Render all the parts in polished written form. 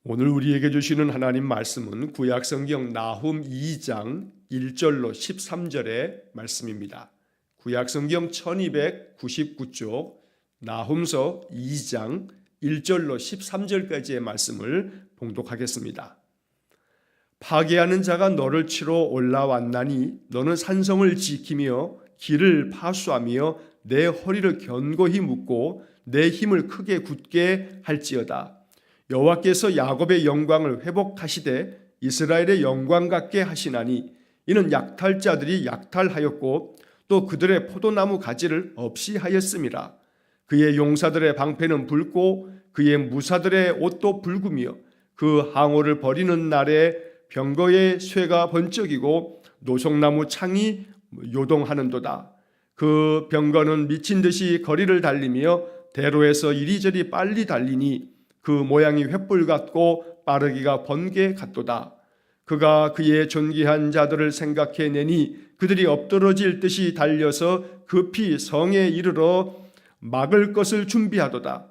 오늘 우리에게 주시는 하나님 말씀은 구약성경 나훔 2장 1절로 13절의 말씀입니다. 구약성경 1299쪽 나훔서 2장 1절로 13절까지의 말씀을 봉독하겠습니다. 파괴하는 자가 너를 치러 올라왔나니 너는 산성을 지키며 길을 파수하며 내 허리를 견고히 묶고 내 힘을 크게 굳게 할지어다. 여호와께서 야곱의 영광을 회복하시되 이스라엘의 영광 같게 하시나니 이는 약탈자들이 약탈하였고 또 그들의 포도나무 가지를 없이 하였음이라. 그의 용사들의 방패는 붉고 그의 무사들의 옷도 붉으며 그 항오를 버리는 날에 병거의 쇠가 번쩍이고 노송나무 창이 요동하는도다. 그 병거는 미친 듯이 거리를 달리며 대로에서 이리저리 빨리 달리니 그 모양이 횃불 같고 빠르기가 번개 같도다. 그가 그의 존귀한 자들을 생각해내니 그들이 엎드러질 듯이 달려서 급히 성에 이르러 막을 것을 준비하도다.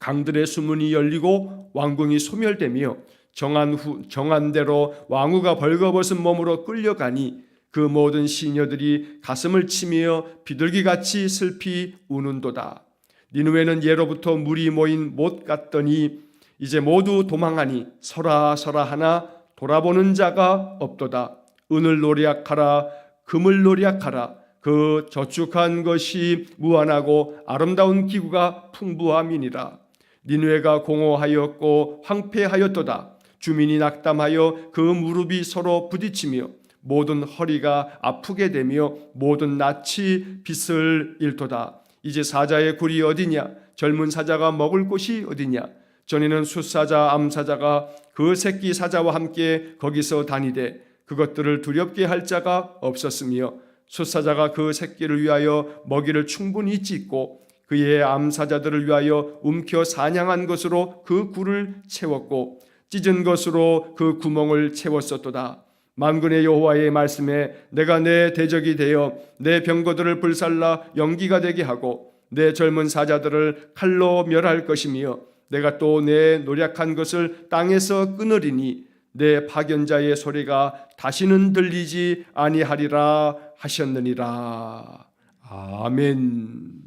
강들의 수문이 열리고 왕궁이 소멸되며 정한 대로 왕후가 벌거벗은 몸으로 끌려가니 그 모든 시녀들이 가슴을 치며 비둘기같이 슬피 우는도다. 니느웨는 예로부터 물이 모인 못 같더니 이제 모두 도망하니 서라 하나 돌아보는 자가 없도다. 은을 노략하라 금을 노략하라. 그 저축한 것이 무한하고 아름다운 기구가 풍부함이니라. 니느웨가 공허하였고 황폐하였도다. 주민이 낙담하여 그 무릎이 서로 부딪히며 모든 허리가 아프게 되며 모든 낯이 빛을 잃도다. 이제 사자의 굴이 어디냐? 젊은 사자가 먹을 곳이 어디냐? 전에는 숫사자, 암사자가 그 새끼 사자와 함께 거기서 다니되 그것들을 두렵게 할 자가 없었으며 숫사자가 그 새끼를 위하여 먹이를 충분히 찢고 그의 암사자들을 위하여 움켜 사냥한 것으로 그 굴을 채웠고 찢은 것으로 그 구멍을 채웠었도다. 만군의 여호와의 말씀에 내가 내 대적이 되어 내 병거들을 불살라 연기가 되게 하고 내 젊은 사자들을 칼로 멸할 것이며 내가 또 내 노력한 것을 땅에서 끊으리니 내 파견자의 소리가 다시는 들리지 아니하리라 하셨느니라. 아멘.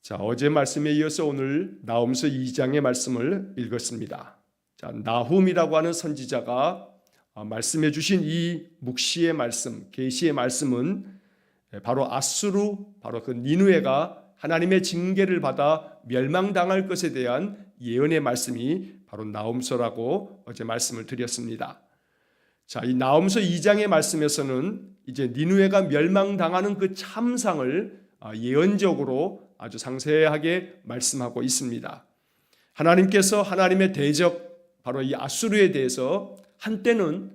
자, 어제 말씀에 이어서 오늘 나훔서 2장의 말씀을 읽었습니다. 자, 나훔이라고 하는 선지자가 말씀해 주신 이 묵시의 말씀, 계시의 말씀은 바로 아수르, 바로 그 니느웨가 하나님의 징계를 받아 멸망당할 것에 대한 예언의 말씀이 바로 나훔서라고 어제 말씀을 드렸습니다. 자, 이 나훔서 2장의 말씀에서는 이제 니느웨가 멸망당하는 그 참상을 예언적으로 아주 상세하게 말씀하고 있습니다. 하나님께서 하나님의 대적 바로 이 아수르에 대해서 한때는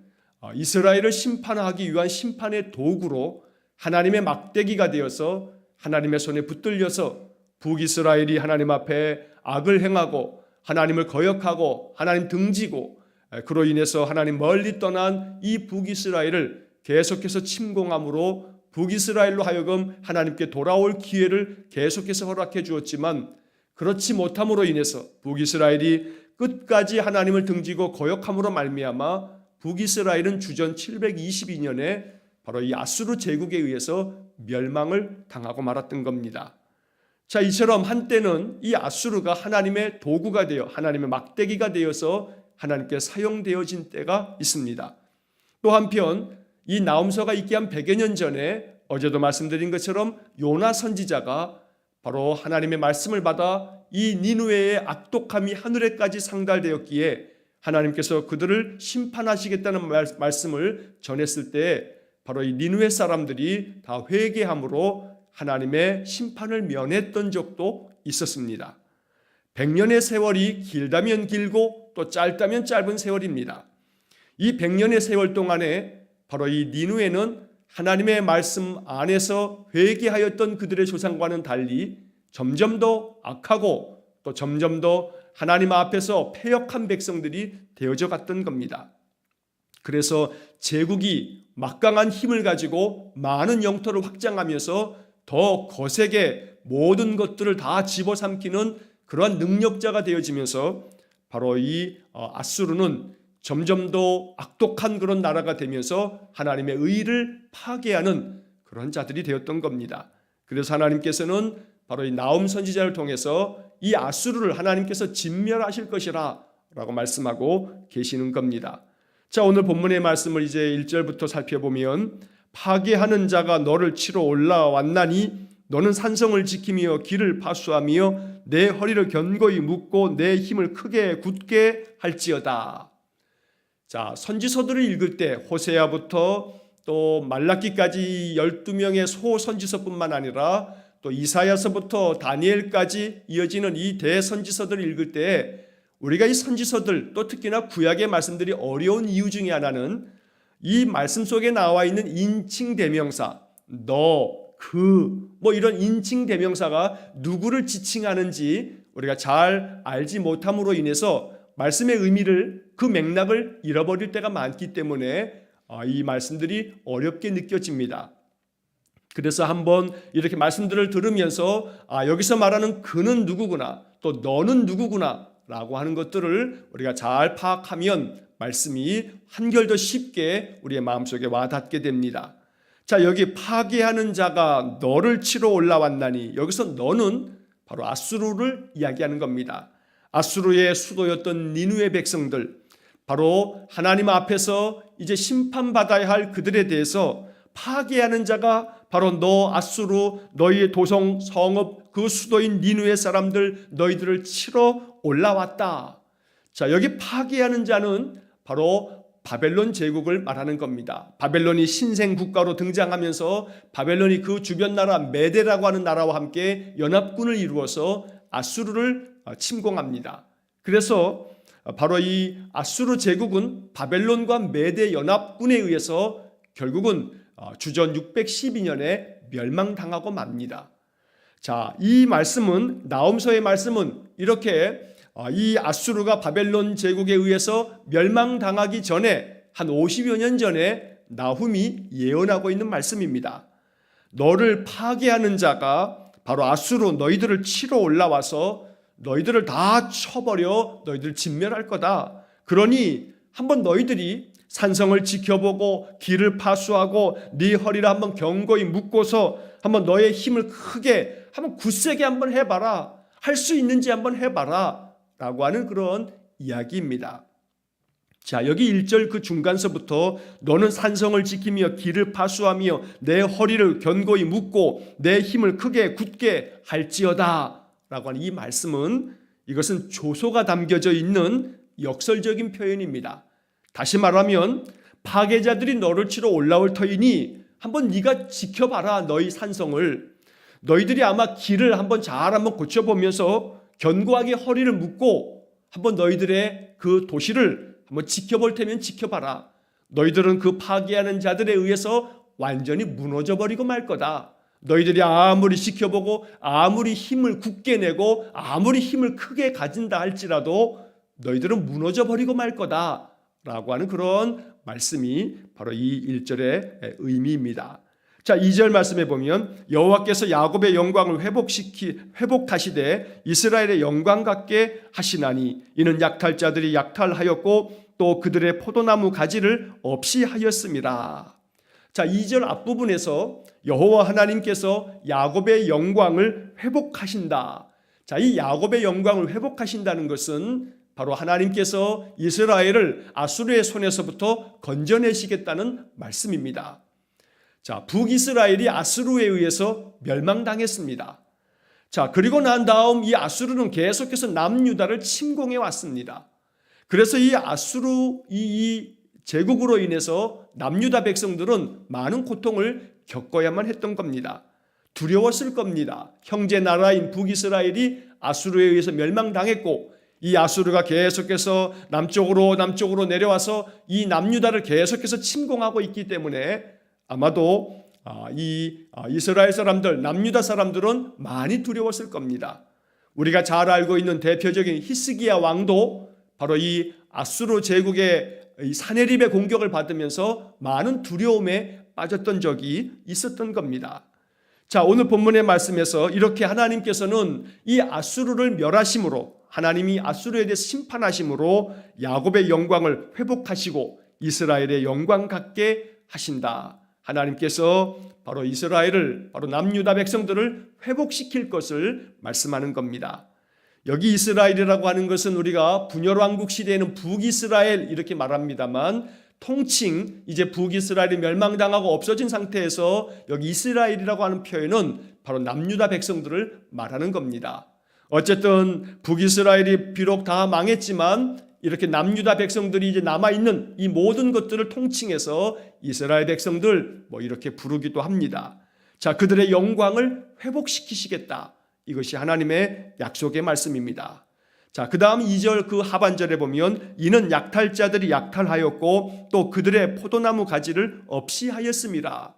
이스라엘을 심판하기 위한 심판의 도구로 하나님의 막대기가 되어서 하나님의 손에 붙들려서 북이스라엘이 하나님 앞에 악을 행하고 하나님을 거역하고 하나님 등지고 그로 인해서 하나님 멀리 떠난 이 북이스라엘을 계속해서 침공함으로 북이스라엘로 하여금 하나님께 돌아올 기회를 계속해서 허락해 주었지만 그렇지 못함으로 인해서 북이스라엘이 끝까지 하나님을 등지고 거역함으로 말미암아 북이스라엘은 주전 722년에 바로 이 아수르 제국에 의해서 멸망을 당하고 말았던 겁니다. 자, 이처럼 한때는 이 아수르가 하나님의 도구가 되어 하나님의 막대기가 되어서 하나님께 사용되어진 때가 있습니다. 또 한편 이 나훔서가 있기 한 100여 년 전에 어제도 말씀드린 것처럼 요나 선지자가 바로 하나님의 말씀을 받아 이 니느웨의 악독함이 하늘에까지 상달되었기에 하나님께서 그들을 심판하시겠다는 말씀을 전했을 때 바로 이 니느웨 사람들이 다 회개함으로 하나님의 심판을 면했던 적도 있었습니다. 100년의 세월이 길다면 길고 또 짧다면 짧은 세월입니다. 이 100년의 세월 동안에 바로 이 니느웨는 하나님의 말씀 안에서 회개하였던 그들의 조상과는 달리 점점 더 악하고 또 점점 더 하나님 앞에서 패역한 백성들이 되어져 갔던 겁니다. 그래서 제국이 막강한 힘을 가지고 많은 영토를 확장하면서 더 거세게 모든 것들을 다 집어삼키는 그러한 능력자가 되어지면서 바로 이 아수르는 점점 더 악독한 그런 나라가 되면서 하나님의 의를 파괴하는 그런 자들이 되었던 겁니다. 그래서 하나님께서는 바로 이 나훔 선지자를 통해서 이 아수르를 하나님께서 진멸하실 것이라 라고 말씀하고 계시는 겁니다. 자, 오늘 본문의 말씀을 이제 1절부터 살펴보면 파괴하는 자가 너를 치러 올라왔나니 너는 산성을 지키며 길을 파수하며 내 허리를 견고히 묶고 내 힘을 크게 굳게 할지어다. 자, 선지서들을 읽을 때 호세아부터 또 말라기까지 12명의 소선지서뿐만 아니라 또 이사야서부터 다니엘까지 이어지는 이 대선지서들을 읽을 때 우리가 이 선지서들 또 특히나 구약의 말씀들이 어려운 이유 중에 하나는 이 말씀 속에 나와 있는 인칭 대명사 너, 그 뭐 이런 인칭 대명사가 누구를 지칭하는지 우리가 잘 알지 못함으로 인해서 말씀의 의미를 그 맥락을 잃어버릴 때가 많기 때문에 이 말씀들이 어렵게 느껴집니다. 그래서 한번 이렇게 말씀들을 들으면서 여기서 말하는 그는 누구구나 또 너는 누구구나 라고 하는 것들을 우리가 잘 파악하면 말씀이 한결 더 쉽게 우리의 마음속에 와닿게 됩니다. 자, 여기 파괴하는 자가 너를 치러 올라왔나니 여기서 너는 바로 아수르를 이야기하는 겁니다. 아수르의 수도였던 니느웨 백성들, 바로 하나님 앞에서 이제 심판받아야 할 그들에 대해서 파괴하는 자가 바로 너 아수르, 너희의 도성 성읍 그 수도인 니느웨 사람들 너희들을 치러 올라왔다. 자, 여기 파괴하는 자는 바로 바벨론 제국을 말하는 겁니다. 바벨론이 신생 국가로 등장하면서 바벨론이 그 주변 나라 메데라고 하는 나라와 함께 연합군을 이루어서 아수르를 침공합니다. 그래서 바로 이 아수르 제국은 바벨론과 메데 연합군에 의해서 결국은 주전 612년에 멸망당하고 맙니다. 자, 이 말씀은 나홈서의 말씀은 이렇게 이 아수르가 바벨론 제국에 의해서 멸망당하기 전에 한 50여 년 전에 나훔이 예언하고 있는 말씀입니다. 너를 파괴하는 자가 바로 아수르 너희들을 치러 올라와서 너희들을 다 쳐버려 너희들을 진멸할 거다. 그러니 한번 너희들이 산성을 지켜보고 길을 파수하고 네 허리를 한번 견고히 묶고서 한번 너의 힘을 크게 한번 굳세게 한번 해봐라. 할 수 있는지 한번 해봐라 라고 하는 그런 이야기입니다. 자, 여기 1절 그 중간서부터 너는 산성을 지키며 길을 파수하며 내 허리를 견고히 묶고 내 힘을 크게 굳게 할지어다 라고 하는 이 말씀은 이것은 조소가 담겨져 있는 역설적인 표현입니다. 다시 말하면 파괴자들이 너를 치러 올라올 터이니 한번 네가 지켜봐라. 너희 산성을 너희들이 아마 길을 한번 고쳐보면서 견고하게 허리를 묶고 한번 너희들의 그 도시를 한번 지켜볼 테면 지켜봐라. 너희들은 그 파괴하는 자들에 의해서 완전히 무너져 버리고 말 거다. 너희들이 아무리 지켜보고 아무리 힘을 굳게 내고 아무리 힘을 크게 가진다 할지라도 너희들은 무너져 버리고 말 거다 라고 하는 그런 말씀이 바로 이 1절의 의미입니다. 자, 2절 말씀해 보면 여호와께서 야곱의 영광을 회복하시되 이스라엘의 영광 같게 하시나니 이는 약탈자들이 약탈하였고 또 그들의 포도나무 가지를 없이 하였습니다. 자, 2절 앞부분에서 여호와 하나님께서 야곱의 영광을 회복하신다. 자, 이 야곱의 영광을 회복하신다는 것은 바로 하나님께서 이스라엘을 아수르의 손에서부터 건져내시겠다는 말씀입니다. 자, 북이스라엘이 아수르에 의해서 멸망당했습니다. 자, 그리고 난 다음 이 아수르는 계속해서 남유다를 침공해 왔습니다. 그래서 이 아수르 이 제국으로 인해서 남유다 백성들은 많은 고통을 겪어야만 했던 겁니다. 두려웠을 겁니다. 형제 나라인 북이스라엘이 아수르에 의해서 멸망당했고 이 아수르가 계속해서 남쪽으로 내려와서 이 남유다를 계속해서 침공하고 있기 때문에 아마도 이스라엘 사람들, 남유다 사람들은 많이 두려웠을 겁니다. 우리가 잘 알고 있는 대표적인 히스기야 왕도 바로 이 아수르 제국의 사네립의 공격을 받으면서 많은 두려움에 빠졌던 적이 있었던 겁니다. 자, 오늘 본문의 말씀에서 이렇게 하나님께서는 이 아수르를 멸하심으로, 하나님이 아수르에 대해서 심판하심으로 야곱의 영광을 회복하시고 이스라엘의 영광 갖게 하신다. 하나님께서 바로 이스라엘을, 바로 남유다 백성들을 회복시킬 것을 말씀하는 겁니다. 여기 이스라엘이라고 하는 것은 우리가 분열왕국 시대에는 북이스라엘 이렇게 말합니다만, 통칭 이제 북이스라엘이 멸망당하고 없어진 상태에서 여기 이스라엘이라고 하는 표현은 바로 남유다 백성들을 말하는 겁니다. 어쨌든 북이스라엘이 비록 다 망했지만 이렇게 남유다 백성들이 이제 남아있는 이 모든 것들을 통칭해서 이스라엘 백성들 이렇게 부르기도 합니다. 자, 그들의 영광을 회복시키시겠다. 이것이 하나님의 약속의 말씀입니다. 자, 그 다음 2절 그 하반절에 보면 이는 약탈자들이 약탈하였고 또 그들의 포도나무 가지를 없이 하였습니다.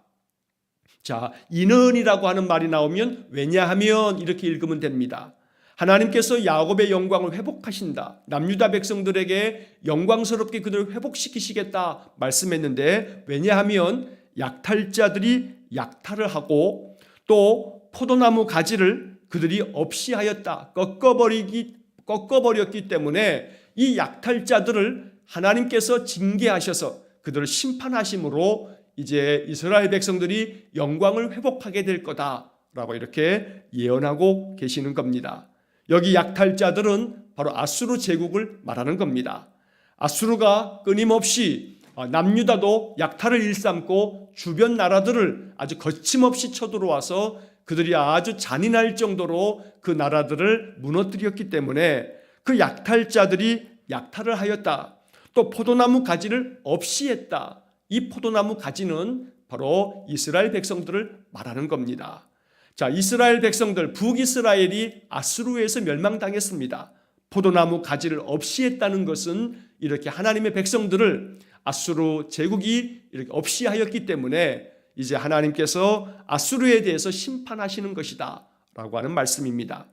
자, 이는이라고 하는 말이 나오면 왜냐하면 이렇게 읽으면 됩니다. 하나님께서 야곱의 영광을 회복하신다. 남유다 백성들에게 영광스럽게 그들을 회복시키시겠다 말씀했는데, 왜냐하면 약탈자들이 약탈을 하고 또 포도나무 가지를 그들이 없이 하였다. 꺾어버렸기 때문에 이 약탈자들을 하나님께서 징계하셔서 그들을 심판하심으로 이제 이스라엘 백성들이 영광을 회복하게 될 거다라고 이렇게 예언하고 계시는 겁니다. 여기 약탈자들은 바로 아수르 제국을 말하는 겁니다. 아수르가 끊임없이 남유다도 약탈을 일삼고 주변 나라들을 아주 거침없이 쳐들어와서 그들이 아주 잔인할 정도로 그 나라들을 무너뜨렸기 때문에 그 약탈자들이 약탈을 하였다. 또 포도나무 가지를 없이 했다. 이 포도나무 가지는 바로 이스라엘 백성들을 말하는 겁니다. 자, 이스라엘 백성들, 북이스라엘이 아수르에서 멸망당했습니다. 포도나무 가지를 없이 했다는 것은 이렇게 하나님의 백성들을 아수르 제국이 이렇게 없이 하였기 때문에 이제 하나님께서 아수르에 대해서 심판하시는 것이다 라고 하는 말씀입니다.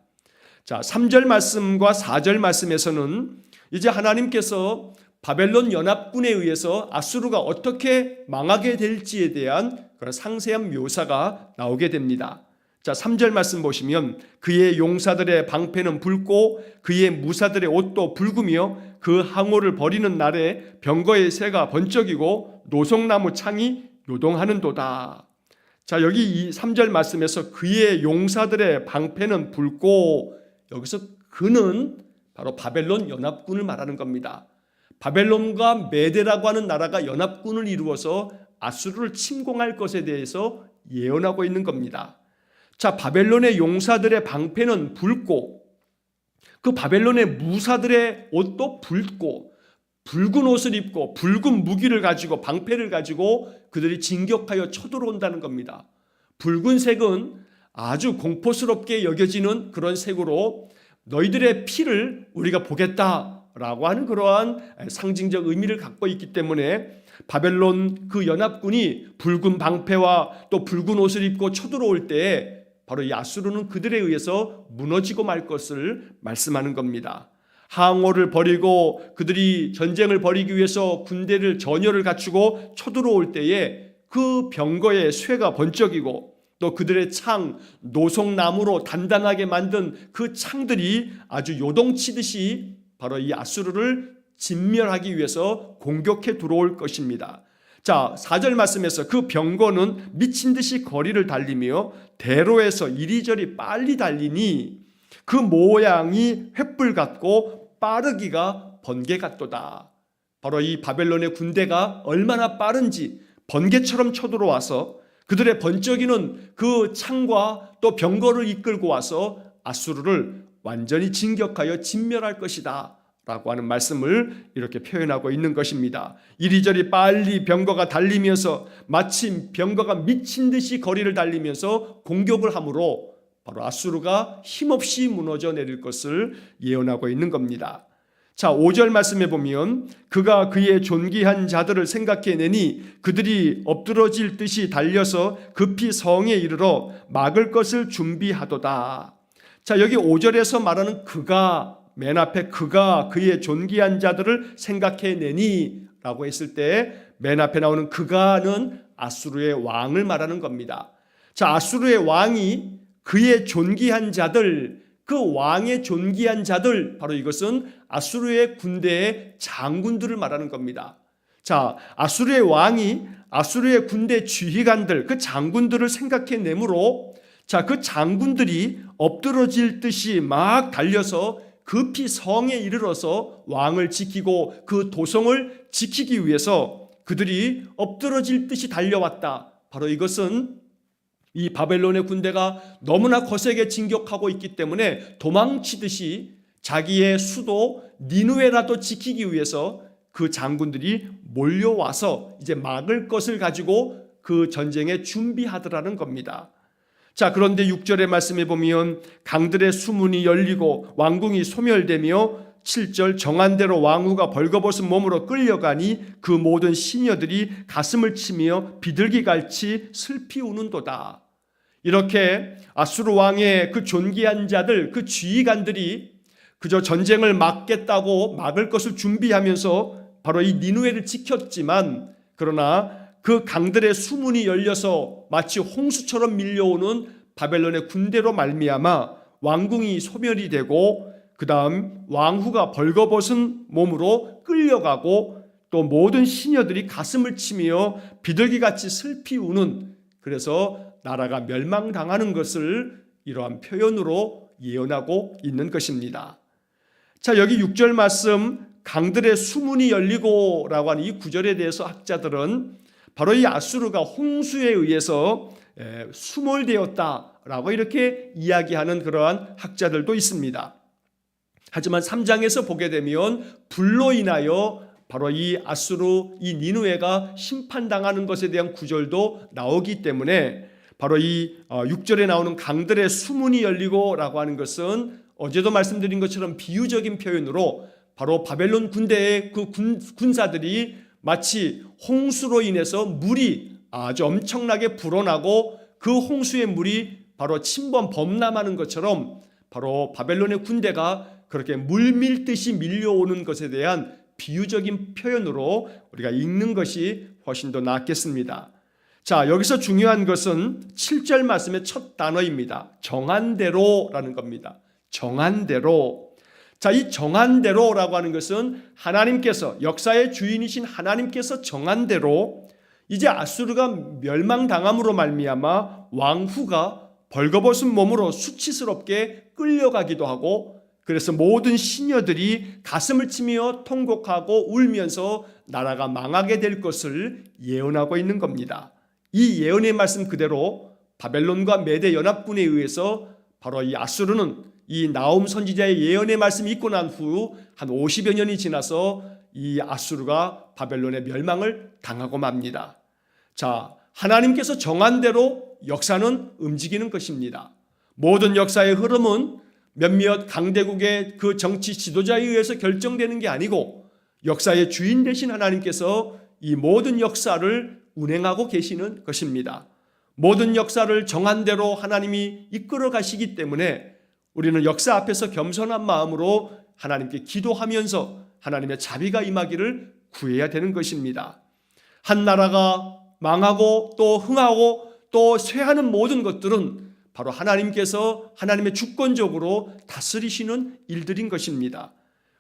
자, 3절 말씀과 4절 말씀에서는 이제 하나님께서 바벨론 연합군에 의해서 아수르가 어떻게 망하게 될지에 대한 그런 상세한 묘사가 나오게 됩니다. 자, 3절 말씀 보시면 그의 용사들의 방패는 붉고 그의 무사들의 옷도 붉으며 그 항오를 버리는 날에 병거의 새가 번쩍이고 노송나무 창이 요동하는도다. 자, 여기 이 3절 말씀에서 그의 용사들의 방패는 붉고, 여기서 그는 바로 바벨론 연합군을 말하는 겁니다. 바벨론과 메대라고 하는 나라가 연합군을 이루어서 아수르를 침공할 것에 대해서 예언하고 있는 겁니다. 자, 바벨론의 용사들의 방패는 붉고 그 바벨론의 무사들의 옷도 붉고, 붉은 옷을 입고 붉은 무기를 가지고 방패를 가지고 그들이 진격하여 쳐들어온다는 겁니다. 붉은색은 아주 공포스럽게 여겨지는 그런 색으로 너희들의 피를 우리가 보겠다라고 하는 그러한 상징적 의미를 갖고 있기 때문에 바벨론 그 연합군이 붉은 방패와 또 붉은 옷을 입고 쳐들어올 때에 바로 이 아수르는 그들에 의해서 무너지고 말 것을 말씀하는 겁니다. 항오를 버리고 그들이 전쟁을 벌이기 위해서 군대를 전열을 갖추고 쳐들어올 때에 그 병거의 쇠가 번쩍이고 또 그들의 창, 노송나무로 단단하게 만든 그 창들이 아주 요동치듯이 바로 이 아수르를 진멸하기 위해서 공격해 들어올 것입니다. 자, 4절 말씀에서 그 병거는 미친 듯이 거리를 달리며 대로에서 이리저리 빨리 달리니 그 모양이 횃불 같고 빠르기가 번개 같도다. 바로 이 바벨론의 군대가 얼마나 빠른지 번개처럼 쳐들어와서 그들의 번쩍이는 그 창과 또 병거를 이끌고 와서 아수르를 완전히 진격하여 진멸할 것이다 라고 하는 말씀을 이렇게 표현하고 있는 것입니다. 이리저리 빨리 병거가 달리면서 마침 병거가 미친 듯이 거리를 달리면서 공격을 함으로 바로 아수르가 힘없이 무너져 내릴 것을 예언하고 있는 겁니다. 자, 5절 말씀에 보면 그가 그의 존귀한 자들을 생각해내니 그들이 엎드러질 듯이 달려서 급히 성에 이르러 막을 것을 준비하도다. 자, 여기 5절에서 말하는 그가, 맨 앞에 그가 그의 존귀한 자들을 생각해내니 라고 했을 때 맨 앞에 나오는 그가는 아수르의 왕을 말하는 겁니다. 자, 아수르의 왕이 그의 존귀한 자들, 그 왕의 존귀한 자들, 바로 이것은 아수르의 군대의 장군들을 말하는 겁니다. 자, 아수르의 왕이 아수르의 군대 지휘관들, 그 장군들을 생각해내므로 자, 그 장군들이 엎드러질 듯이 막 달려서 급히 성에 이르러서 왕을 지키고 그 도성을 지키기 위해서 그들이 엎드러질 듯이 달려왔다. 바로 이것은 이 바벨론의 군대가 너무나 거세게 진격하고 있기 때문에 도망치듯이 자기의 수도 니느웨라도 지키기 위해서 그 장군들이 몰려와서 이제 막을 것을 가지고 그 전쟁에 준비하더라는 겁니다. 자, 그런데 6절의 말씀에 보면 강들의 수문이 열리고 왕궁이 소멸되며 7절 정한대로 왕후가 벌거벗은 몸으로 끌려가니 그 모든 시녀들이 가슴을 치며 비둘기같이 슬피 우는도다. 이렇게 아수르 왕의 그 존귀한 자들, 그 지휘관들이 그저 전쟁을 막겠다고 막을 것을 준비하면서 바로 이 니느웨를 지켰지만, 그러나 그 강들의 수문이 열려서 마치 홍수처럼 밀려오는 바벨론의 군대로 말미암아 왕궁이 소멸이 되고 그 다음 왕후가 벌거벗은 몸으로 끌려가고 또 모든 시녀들이 가슴을 치며 비둘기같이 슬피 우는, 그래서 나라가 멸망당하는 것을 이러한 표현으로 예언하고 있는 것입니다. 자, 여기 6절 말씀 강들의 수문이 열리고 라고 하는 이 구절에 대해서 학자들은 바로 이 아수르가 홍수에 의해서 수몰되었다라고 이렇게 이야기하는 그러한 학자들도 있습니다. 하지만 3장에서 보게 되면 불로 인하여 바로 이 아수르, 이 니느웨가 심판당하는 것에 대한 구절도 나오기 때문에 바로 이 6절에 나오는 강들의 수문이 열리고 라고 하는 것은 어제도 말씀드린 것처럼 비유적인 표현으로 바로 바벨론 군대의 그 군사들이 마치 홍수로 인해서 물이 아주 엄청나게 불어나고 그 홍수의 물이 바로 침범 범람하는 것처럼 바로 바벨론의 군대가 그렇게 물밀듯이 밀려오는 것에 대한 비유적인 표현으로 우리가 읽는 것이 훨씬 더 낫겠습니다. 자, 여기서 중요한 것은 7절 말씀의 첫 단어입니다. 정한 대로라는 겁니다. 정한 대로. 자, 이 정한 대로라고 하는 것은 하나님께서, 역사의 주인이신 하나님께서 정한 대로 이제 아수르가 멸망당함으로 말미암아 왕후가 벌거벗은 몸으로 수치스럽게 끌려가기도 하고, 그래서 모든 시녀들이 가슴을 치며 통곡하고 울면서 나라가 망하게 될 것을 예언하고 있는 겁니다. 이 예언의 말씀 그대로 바벨론과 메대 연합군에 의해서 바로 이 아수르는 이 나훔 선지자의 예언의 말씀이 있고 난 후 한 50여 년이 지나서 이 아수르가 바벨론의 멸망을 당하고 맙니다. 자, 하나님께서 정한 대로 역사는 움직이는 것입니다. 모든 역사의 흐름은 몇몇 강대국의 그 정치 지도자에 의해서 결정되는 게 아니고 역사의 주인 되신 하나님께서 이 모든 역사를 운행하고 계시는 것입니다. 모든 역사를 정한 대로 하나님이 이끌어 가시기 때문에 우리는 역사 앞에서 겸손한 마음으로 하나님께 기도하면서 하나님의 자비가 임하기를 구해야 되는 것입니다. 한 나라가 망하고 또 흥하고 또 쇠하는 모든 것들은 바로 하나님께서 하나님의 주권적으로 다스리시는 일들인 것입니다.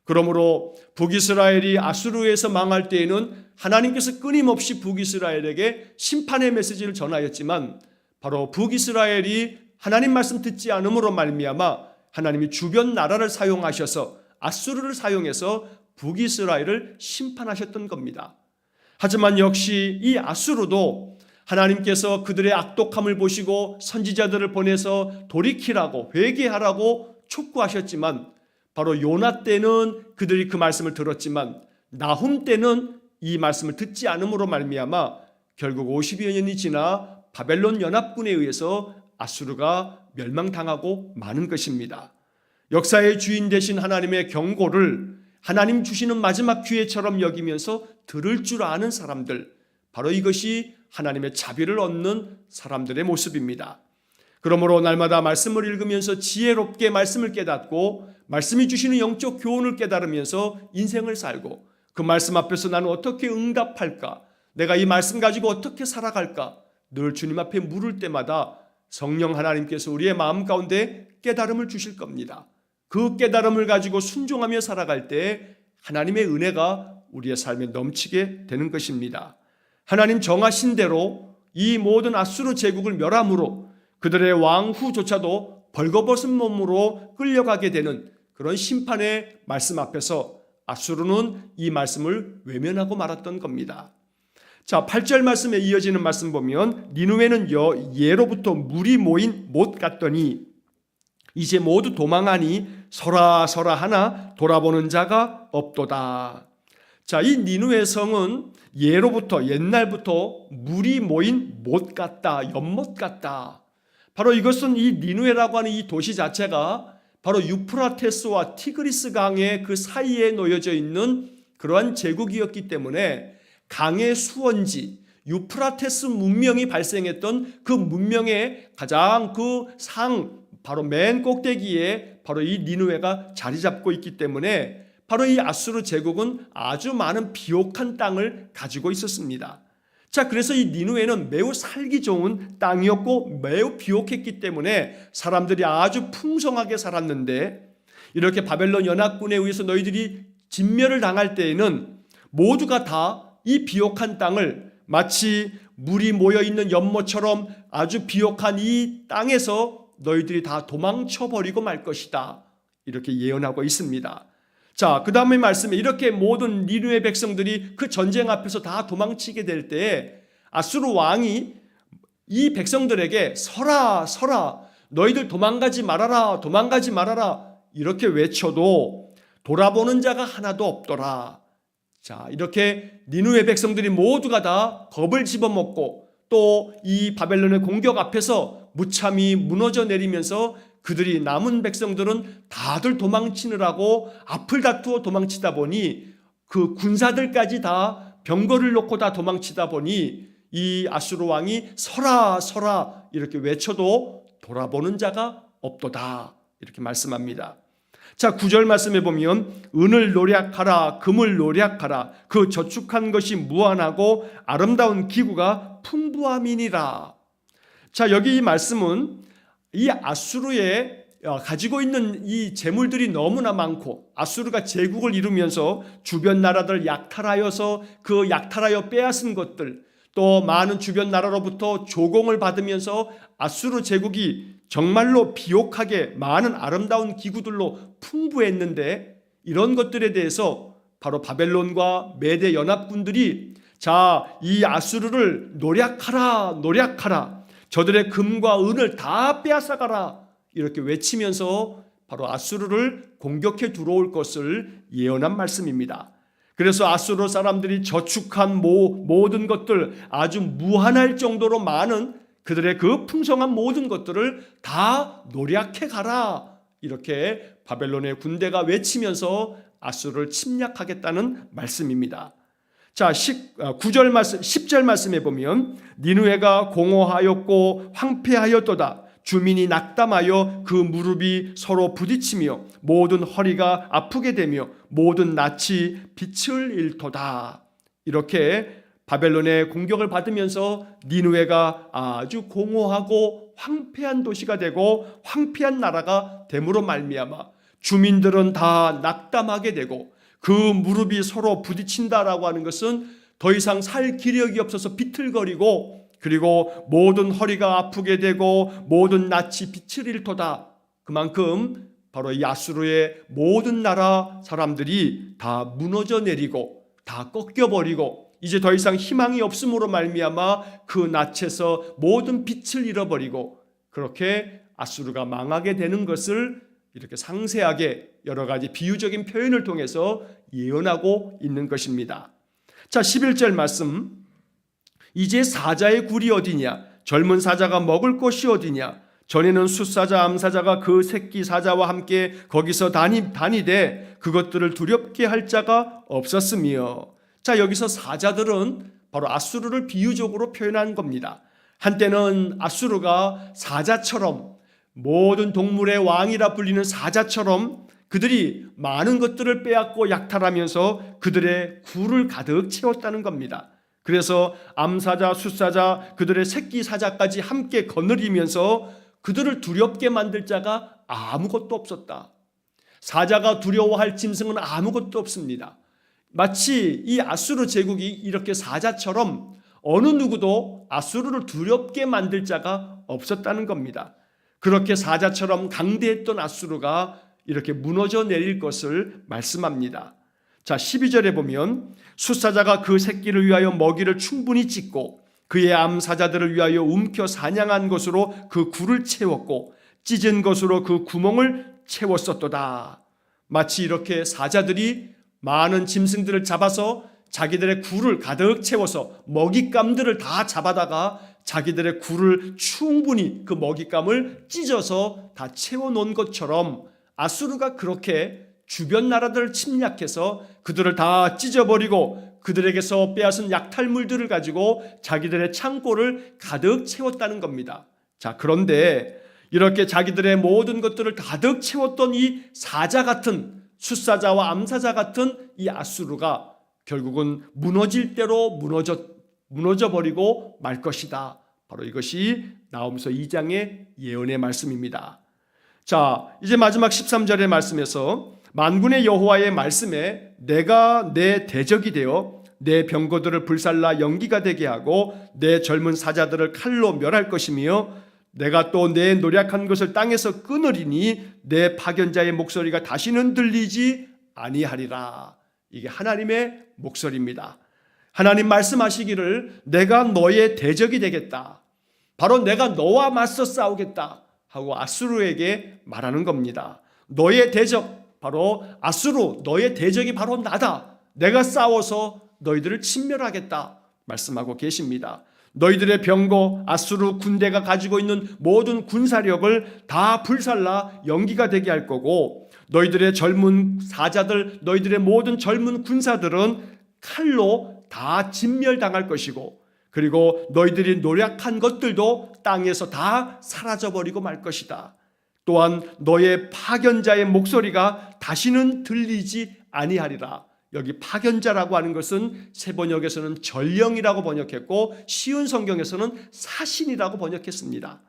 그러므로 북이스라엘이 아수르에서 망할 때에는 하나님께서 끊임없이 북이스라엘에게 심판의 메시지를 전하였지만 바로 북이스라엘이 하나님 말씀 듣지 않음으로 말미암아 하나님이 주변 나라를 사용하셔서 아수르를 사용해서 북이스라엘을 심판하셨던 겁니다. 하지만 역시 이 아수르도 하나님께서 그들의 악독함을 보시고 선지자들을 보내서 돌이키라고 회개하라고 촉구하셨지만 바로 요나 때는 그들이 그 말씀을 들었지만 나훔 때는 이 말씀을 듣지 않음으로 말미암아 결국 50여 년이 지나 바벨론 연합군에 의해서 아수르가 멸망당하고 마는 것입니다. 역사의 주인 되신 하나님의 경고를 하나님 주시는 마지막 기회처럼 여기면서 들을 줄 아는 사람들, 바로 이것이 하나님의 자비를 얻는 사람들의 모습입니다. 그러므로 날마다 말씀을 읽으면서 지혜롭게 말씀을 깨닫고 말씀이 주시는 영적 교훈을 깨달으면서 인생을 살고 그 말씀 앞에서 나는 어떻게 응답할까? 내가 이 말씀 가지고 어떻게 살아갈까? 늘 주님 앞에 물을 때마다 성령 하나님께서 우리의 마음 가운데 깨달음을 주실 겁니다. 그 깨달음을 가지고 순종하며 살아갈 때 하나님의 은혜가 우리의 삶에 넘치게 되는 것입니다. 하나님 정하신 대로 이 모든 아수르 제국을 멸함으로 그들의 왕후조차도 벌거벗은 몸으로 끌려가게 되는 그런 심판의 말씀 앞에서 아수르는 이 말씀을 외면하고 말았던 겁니다. 자, 8절 말씀에 이어지는 말씀 보면 니느웨는 예로부터 물이 모인 못 같더니 이제 모두 도망하니 서라 하나 돌아보는 자가 없도다. 자, 이 니느웨 성은 예로부터 옛날부터 물이 모인 못 같다, 연못 같다. 바로 이것은 이 니느웨라고 하는 이 도시 자체가 바로 유프라테스와 티그리스 강의 그 사이에 놓여져 있는 그러한 제국이었기 때문에 강의 수원지 유프라테스 문명이 발생했던 그 문명의 가장 그 바로 맨 꼭대기에 바로 이 니느웨가 자리 잡고 있기 때문에 바로 이 아수르 제국은 아주 많은 비옥한 땅을 가지고 있었습니다. 자, 그래서 이 니느웨는 매우 살기 좋은 땅이었고 매우 비옥했기 때문에 사람들이 아주 풍성하게 살았는데 이렇게 바벨론 연합군에 의해서 너희들이 진멸을 당할 때에는 모두가 다 이 비옥한 땅을 마치 물이 모여있는 연못처럼 아주 비옥한 이 땅에서 너희들이 다 도망쳐버리고 말 것이다. 이렇게 예언하고 있습니다. 자, 그 다음에 말씀에 이렇게 모든 니느웨 백성들이 그 전쟁 앞에서 다 도망치게 될 때에 아수르 왕이 이 백성들에게 서라 너희들 도망가지 말아라 이렇게 외쳐도 돌아보는 자가 하나도 없더라. 자, 이렇게 니느웨 백성들이 모두가 다 겁을 집어먹고 또 이 바벨론의 공격 앞에서 무참히 무너져 내리면서 그들이 남은 백성들은 다들 도망치느라고 앞을 다투어 도망치다 보니 그 군사들까지 다 병거를 놓고 다 도망치다 보니 이 아수르 왕이 서라 이렇게 외쳐도 돌아보는 자가 없도다 이렇게 말씀합니다. 자, 9절 말씀에 보면 은을 노략하라 금을 노략하라 그 저축한 것이 무한하고 아름다운 기구가 풍부함이니라. 자, 여기 이 말씀은 이 아수르에 가지고 있는 이 재물들이 너무나 많고 아수르가 제국을 이루면서 주변 나라들 약탈하여서 그 약탈하여 빼앗은 것들 또 많은 주변 나라로부터 조공을 받으면서 아수르 제국이 정말로 비옥하게 많은 아름다운 기구들로 풍부했는데 이런 것들에 대해서 바로 바벨론과 메대 연합군들이 자, 이 아수르를 노략하라 저들의 금과 은을 다 빼앗아가라 이렇게 외치면서 바로 아수르를 공격해 들어올 것을 예언한 말씀입니다. 그래서 아수르 사람들이 저축한 모든 것들 아주 무한할 정도로 많은 그들의 그 풍성한 모든 것들을 다 노략해 가라 이렇게 바벨론의 군대가 외치면서 아수르를 침략하겠다는 말씀입니다. 자, 9절 말씀, 10절 말씀에 보면 니느웨가 공허하였고 황폐하였도다. 주민이 낙담하여 그 무릎이 서로 부딪히며 모든 허리가 아프게 되며 모든 낯이 빛을 잃도다. 이렇게 바벨론의 공격을 받으면서 니느웨가 아주 공허하고 황폐한 도시가 되고 황폐한 나라가 됨으로 말미암아 주민들은 다 낙담하게 되고 그 무릎이 서로 부딪힌다라고 하는 것은 더 이상 살 기력이 없어서 비틀거리고 그리고 모든 허리가 아프게 되고 모든 낯이 빛을 잃도다. 그만큼 바로 이 아수르의 모든 나라 사람들이 다 무너져 내리고 다 꺾여버리고 이제 더 이상 희망이 없음으로 말미암아 그 낯에서 모든 빛을 잃어버리고 그렇게 아수르가 망하게 되는 것을 이렇게 상세하게 여러 가지 비유적인 표현을 통해서 예언하고 있는 것입니다. 자, 11절 말씀. 이제 사자의 굴이 어디냐? 젊은 사자가 먹을 곳이 어디냐? 전에는 숫사자 암사자가 그 새끼 사자와 함께 거기서 다니되 그것들을 두렵게 할 자가 없었으며. 자, 여기서 사자들은 바로 아수르를 비유적으로 표현한 겁니다. 한때는 아수르가 사자처럼 모든 동물의 왕이라 불리는 사자처럼 그들이 많은 것들을 빼앗고 약탈하면서 그들의 굴을 가득 채웠다는 겁니다. 그래서 암사자, 숫사자, 그들의 새끼 사자까지 함께 거느리면서 그들을 두렵게 만들 자가 아무것도 없었다. 사자가 두려워할 짐승은 아무것도 없습니다. 마치 이 아수르 제국이 이렇게 사자처럼 어느 누구도 아수르를 두렵게 만들 자가 없었다는 겁니다. 그렇게 사자처럼 강대했던 아수르가 이렇게 무너져 내릴 것을 말씀합니다. 자, 12절에 보면 숫사자가 그 새끼를 위하여 먹이를 충분히 찢고 그의 암사자들을 위하여 움켜 사냥한 것으로 그 굴을 채웠고 찢은 것으로 그 구멍을 채웠었도다. 마치 이렇게 사자들이 많은 짐승들을 잡아서 자기들의 굴을 가득 채워서 먹잇감들을 다 잡아다가 자기들의 굴을 충분히 그 먹잇감을 찢어서 다 채워놓은 것처럼 아수르가 그렇게 주변 나라들을 침략해서 그들을 다 찢어버리고 그들에게서 빼앗은 약탈물들을 가지고 자기들의 창고를 가득 채웠다는 겁니다. 자, 그런데 이렇게 자기들의 모든 것들을 가득 채웠던 이 사자 같은 숫사자와 암사자 같은 이 아수르가 결국은 무너질 대로 무너져버리고 말 것이다. 바로 이것이 나홈서 2장의 예언의 말씀입니다. 자, 이제 마지막 13절의 말씀에서 만군의 여호와의 말씀에 내가 내 대적이 되어 내 병거들을 불살라 연기가 되게 하고 내 젊은 사자들을 칼로 멸할 것이며 내가 또 내 노력한 것을 땅에서 끊으리니 내 파견자의 목소리가 다시는 들리지 아니하리라. 이게 하나님의 목소리입니다. 하나님 말씀하시기를 내가 너의 대적이 되겠다. 바로 내가 너와 맞서 싸우겠다 하고 아수르에게 말하는 겁니다. 너의 대적, 바로 아수르, 너의 대적이 바로 나다. 내가 싸워서 너희들을 침멸하겠다 말씀하고 계십니다. 너희들의 병거 아수르 군대가 가지고 있는 모든 군사력을 다 불살라 연기가 되게 할 거고 너희들의 젊은 사자들, 너희들의 모든 젊은 군사들은 칼로 다 진멸당할 것이고 그리고 너희들이 노력한 것들도 땅에서 다 사라져버리고 말 것이다. 또한 너의 파견자의 목소리가 다시는 들리지 아니하리라. 여기 파견자라고 하는 것은 새 번역에서는 전령이라고 번역했고 쉬운 성경에서는 사신이라고 번역했습니다.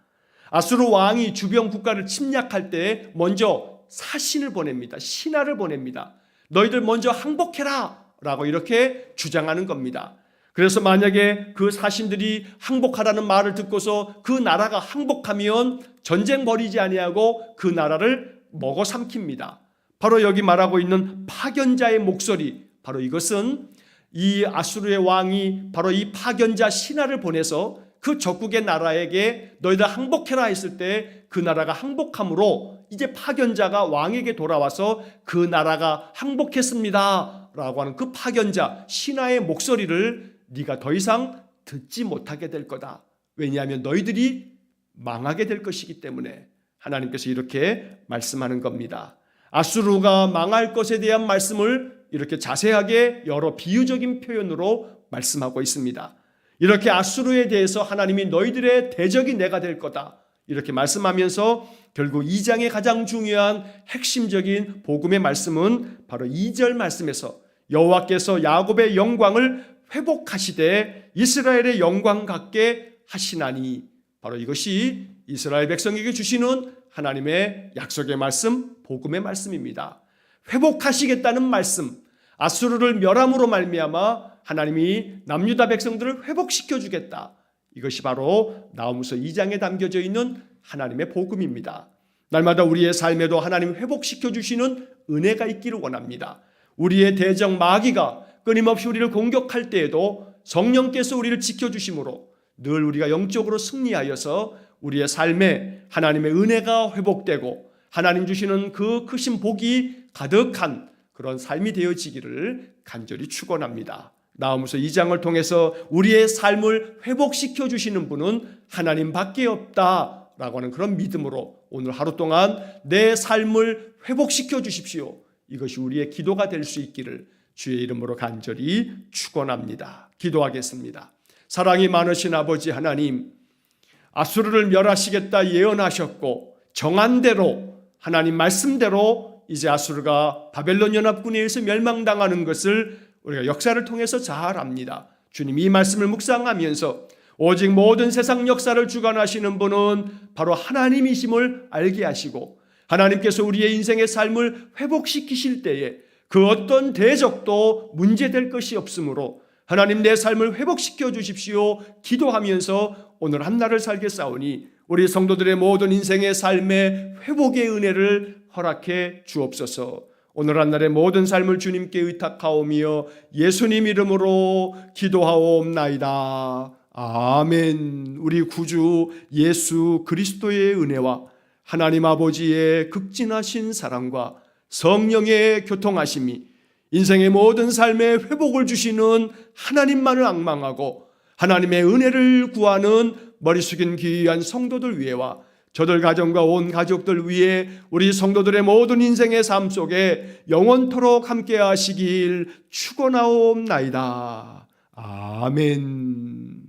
아수르 왕이 주변 국가를 침략할 때 먼저 사신을 보냅니다. 신하를 보냅니다. 너희들 먼저 항복해라 라고 이렇게 주장하는 겁니다. 그래서 만약에 그 사신들이 항복하라는 말을 듣고서 그 나라가 항복하면 전쟁 벌이지 아니하고 그 나라를 먹어 삼킵니다. 바로 여기 말하고 있는 파견자의 목소리, 바로 이것은 이 아수르의 왕이 바로 이 파견자 신하를 보내서 그 적국의 나라에게 너희들 항복해라 했을 때 그 나라가 항복함으로 이제 파견자가 왕에게 돌아와서 그 나라가 항복했습니다 라고 하는 그 파견자 신하의 목소리를 네가 더 이상 듣지 못하게 될 거다. 왜냐하면 너희들이 망하게 될 것이기 때문에 하나님께서 이렇게 말씀하는 겁니다. 아수르가 망할 것에 대한 말씀을 이렇게 자세하게 여러 비유적인 표현으로 말씀하고 있습니다. 이렇게 아수르에 대해서 하나님이 너희들의 대적이 내가 될 거다 이렇게 말씀하면서 결국 2장의 가장 중요한 핵심적인 복음의 말씀은 바로 2절 말씀에서 여호와께서 야곱의 영광을 회복하시되 이스라엘의 영광 같게 하시나니, 바로 이것이 이스라엘 백성에게 주시는 하나님의 약속의 말씀, 복음의 말씀입니다. 회복하시겠다는 말씀, 아수르를 멸함으로 말미암아 하나님이 남유다 백성들을 회복시켜 주겠다. 이것이 바로 나홈서 2장에 담겨져 있는 하나님의 복음입니다. 날마다 우리의 삶에도 하나님 회복시켜 주시는 은혜가 있기를 원합니다. 우리의 대적 마귀가 끊임없이 우리를 공격할 때에도 성령께서 우리를 지켜주심으로 늘 우리가 영적으로 승리하여서 우리의 삶에 하나님의 은혜가 회복되고 하나님 주시는 그 크신 복이 가득한 그런 삶이 되어지기를 간절히 축원합니다. 나홈서 2장을 통해서 우리의 삶을 회복시켜 주시는 분은 하나님밖에 없다라고 하는 그런 믿음으로 오늘 하루 동안 내 삶을 회복시켜 주십시오. 이것이 우리의 기도가 될 수 있기를 주의 이름으로 간절히 축원합니다. 기도하겠습니다. 사랑이 많으신 아버지 하나님, 아수르를 멸하시겠다 예언하셨고 정한 대로 하나님 말씀대로 이제 아수르가 바벨론 연합군에 의해서 멸망당하는 것을 우리가 역사를 통해서 잘 압니다. 주님, 이 말씀을 묵상하면서 오직 모든 세상 역사를 주관하시는 분은 바로 하나님이심을 알게 하시고, 하나님께서 우리의 인생의 삶을 회복시키실 때에 그 어떤 대적도 문제될 것이 없으므로 하나님, 내 삶을 회복시켜 주십시오 기도하면서 오늘 한 날을 살겠사오니 우리 성도들의 모든 인생의 삶의 회복의 은혜를 허락해 주옵소서. 오늘 한 날의 모든 삶을 주님께 의탁하오며 예수님 이름으로 기도하옵나이다. 아멘. 우리 구주 예수 그리스도의 은혜와 하나님 아버지의 극진하신 사랑과 성령의 교통하심이 인생의 모든 삶에 회복을 주시는 하나님만을 앙망하고 하나님의 은혜를 구하는 머리 숙인 귀한 성도들 위에와 저들 가정과 온 가족들 위해 우리 성도들의 모든 인생의 삶 속에 영원토록 함께 하시길 축원하옵나이다. 아멘.